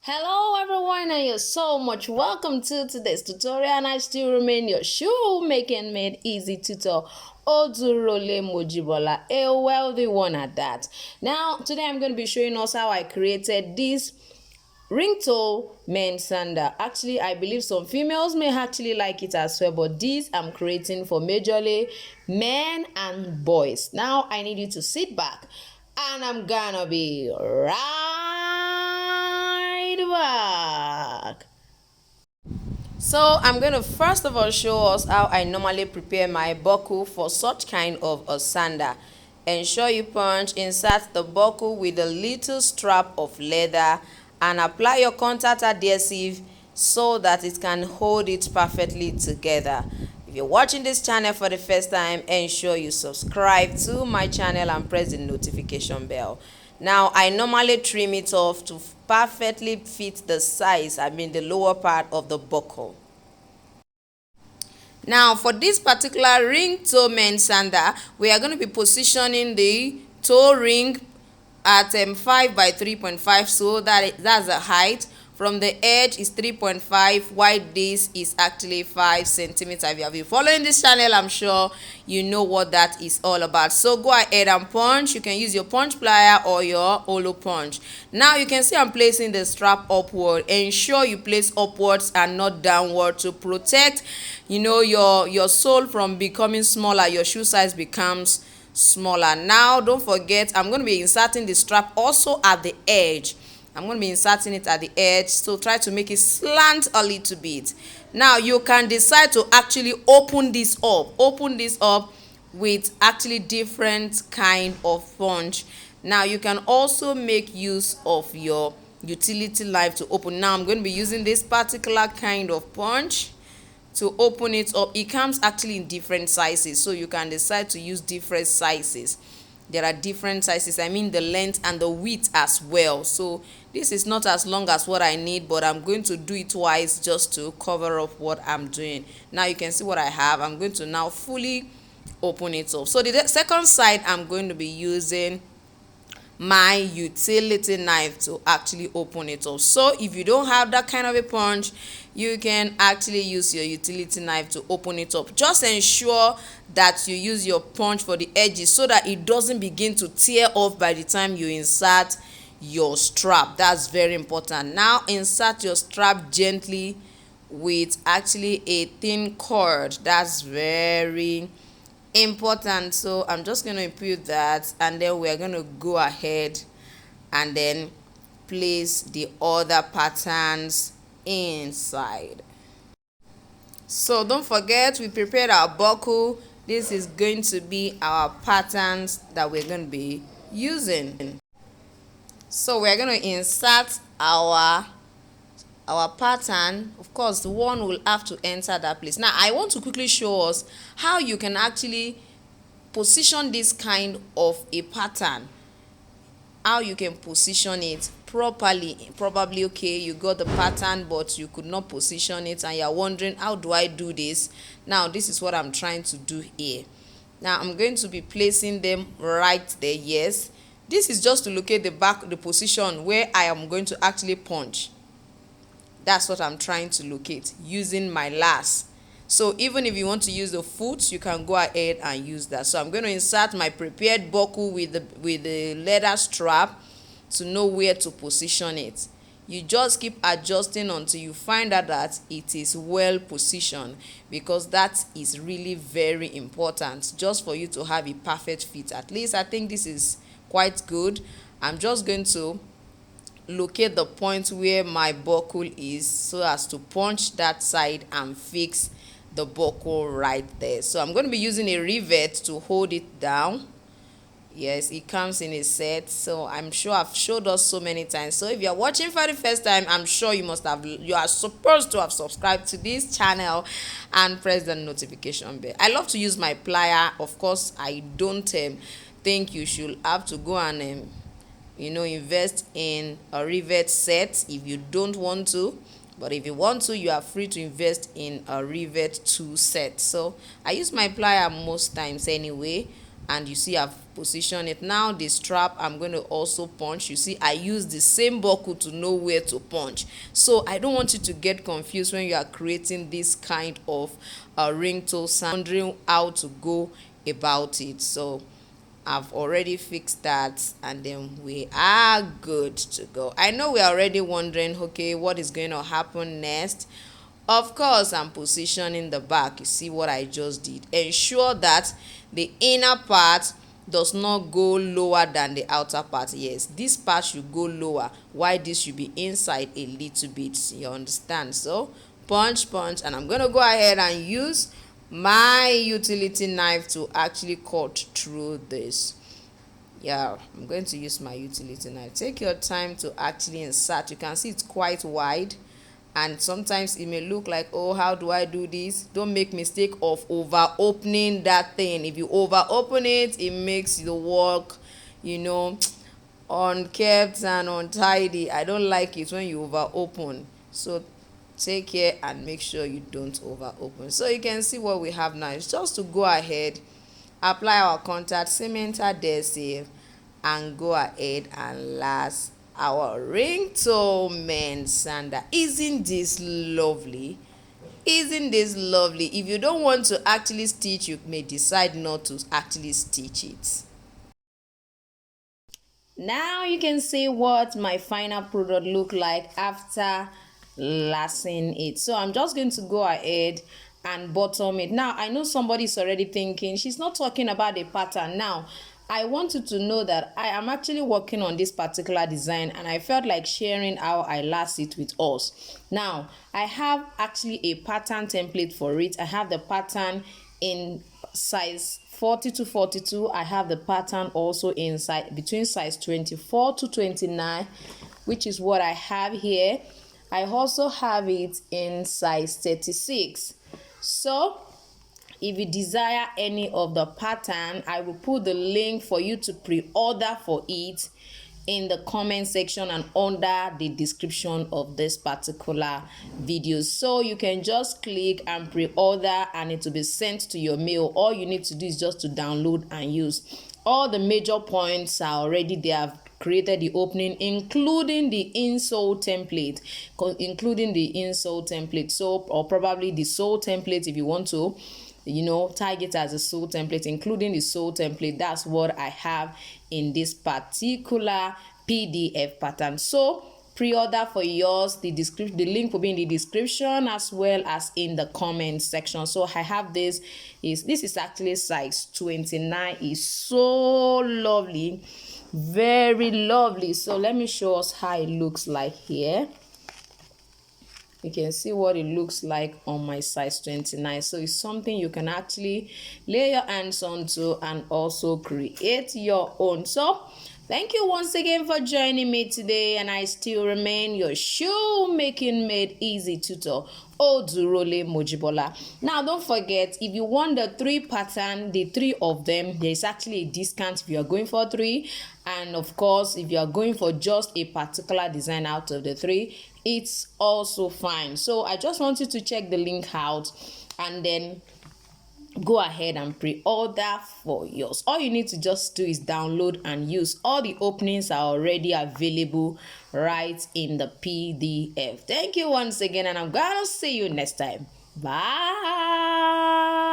Hello everyone, and you're so much welcome to today's tutorial, and I still remain your shoemaking made easy tutor Odurole Mojibola, a wealthy one at that. Now today I'm going to be showing us how I created this toe men sandal. Actually, I believe some females may actually like it as well, but this I'm creating for majorly men and boys. Now I need you to sit back, and I'm gonna be right back. So I'm going to first of all show us how I normally prepare my buckle for such kind of a sandal. Ensure you punch, insert the buckle with a little strap of leather and apply your contact adhesive so that it can hold it perfectly together. If you're watching this channel for the first time, ensure you subscribe to my channel and press the notification bell. Now I normally trim it off to perfectly fit the size, the lower part of the buckle. Now for this particular toe men sandal, we are going to be positioning the toe ring at 5 by 3.5, so that's the height. From the edge is 3.5, while this is actually 5 centimeters. If you have been following this channel, I'm sure you know what that is all about. So go ahead and punch. You can use your punch plier or your holo punch. Now you can see I'm placing the strap upward. Ensure you place upwards and not downward to protect your sole from becoming smaller. Your shoe size becomes smaller. Now don't forget, I'm going to be inserting the strap also at the edge. I'm going to be inserting it at the edge, so try to make it slant a little bit. Now you can decide to actually open this up with actually different kind of punch. Now you can also make use of your utility knife to open. Now I'm going to be using this particular kind of punch to open it up. It comes actually in different sizes, so you can decide to use different sizes. There are different sizes, the length and the width as well. So this is not as long as what I need, but I'm going to do it twice just to cover up what I'm doing. Now you can see what I have. I'm going to now fully open it up. So the second side, I'm going to be using my utility knife to actually open it up. So if you don't have that kind of a punch, you can actually use your utility knife to open it up. Just ensure that you use your punch for the edges so that it doesn't begin to tear off by the time you insert your strap. That's very important. Now insert your strap gently with actually a thin cord. That's very important. So I'm just going to put that, and then we're going to go ahead and then place the other patterns inside. So don't forget, we prepared our buckle. This is going to be our patterns that we're going to be using. So we're going to insert our pattern. Of course, the one will have to enter that place. Now I want to quickly show us how you can actually position this kind of a pattern, how you can position it properly. Probably, okay, you got the pattern but you could not position it and you're wondering, how do I do this? Now this is what I'm trying to do here. Now I'm going to be placing them right there. Yes, this is just to locate the position where I am going to actually punch. That's what I'm trying to locate using my lace. So even if you want to use the foot, you can go ahead and use that. So I'm going to insert my prepared buckle with the leather strap to know where to position it. You just keep adjusting until you find out that it is well positioned, because that is really very important just for you to have a perfect fit. At least I think this is quite good. I'm just going to locate the point where my buckle is so as to punch that side and fix the buckle right there. So I'm going to be using a rivet to hold it down. Yes, it comes in a set, so I'm sure I've showed us so many times. So if you're watching for the first time, I'm sure you are supposed to have subscribed to this channel and press the notification bell. I love to use my plier. Of course, I don't think you should have to go and invest in a rivet set if you don't want to. But if you want to, you are free to invest in a rivet 2 set. So I use my plier most times anyway. and you see I've positioned it. Now the strap I'm going to also punch. You see I use the same buckle to know where to punch, so I don't want you to get confused when you are creating this kind of ring toe sandal, wondering how to go about it. So I've already fixed that, and then we are good to go. I know we're already wondering, okay, what is going to happen next? Of course, I'm positioning the back. You see what I just did. Ensure that the inner part does not go lower than the outer part. Yes, this part should go lower, while this should be inside a little bit. You understand? So punch, punch, and I'm going to go ahead and use my utility knife to actually cut through this. Yeah, I'm going to use my utility knife. Take your time to actually insert. You can see it's quite wide, and sometimes it may look like, oh, how do I do this? Don't make mistake of over opening that thing. If you over open it, it makes the work, you know, unkept and untidy. I don't like it when you over open. So take care and make sure you don't over open. So you can see what we have now. It's just to go ahead, apply our contact, cement adhesive, and go ahead and last our ring toe men sandal. Isn't this lovely? Isn't this lovely? If you don't want to actually stitch, you may decide not to actually stitch it. Now you can see what my final product look like after lacing it. So I'm just going to go ahead and bottom it. Now I know somebody's already thinking she's not talking about the pattern. Now I want you to know that I am actually working on this particular design, and I felt like sharing how I lace it with us. Now I have actually a pattern template for it. I have the pattern in size 40 to 42. I have the pattern also inside between size 24 to 29, which is what I have here. I also have it in size 36. So if you desire any of the pattern, I will put the link for you to pre-order for it in the comment section and under the description of this particular video. So you can just click and pre-order, and it will be sent to your mail. All you need to do is just to download and use. All the major points are already there. I've created the opening, including the insole template, so, or probably the sole template if you want to, you know, tag it as a sole template, including the sole template. That's what I have in this particular PDF pattern. So pre-order for yours. The link will be in the description as well as in the comment section. So I have this is actually size 29. Is so lovely, very lovely. So let me show us how it looks like here. You can see what it looks like on my size 29. So it's something you can actually lay your hands onto and also create your own. So thank you once again for joining me today, and I still remain your shoemaking made easy tutor, Odurole Mojibola. Now don't forget, if you want the 3 pattern, the 3 of them, there is actually a discount if you are going for 3, and of course if you are going for just a particular design out of the 3, it's also fine. So I just want you to check the link out and then go ahead and pre-order for yours. All you need to just do is download and use. All the openings are already available right in the PDF. Thank you once again, and I'm gonna see you next time. Bye.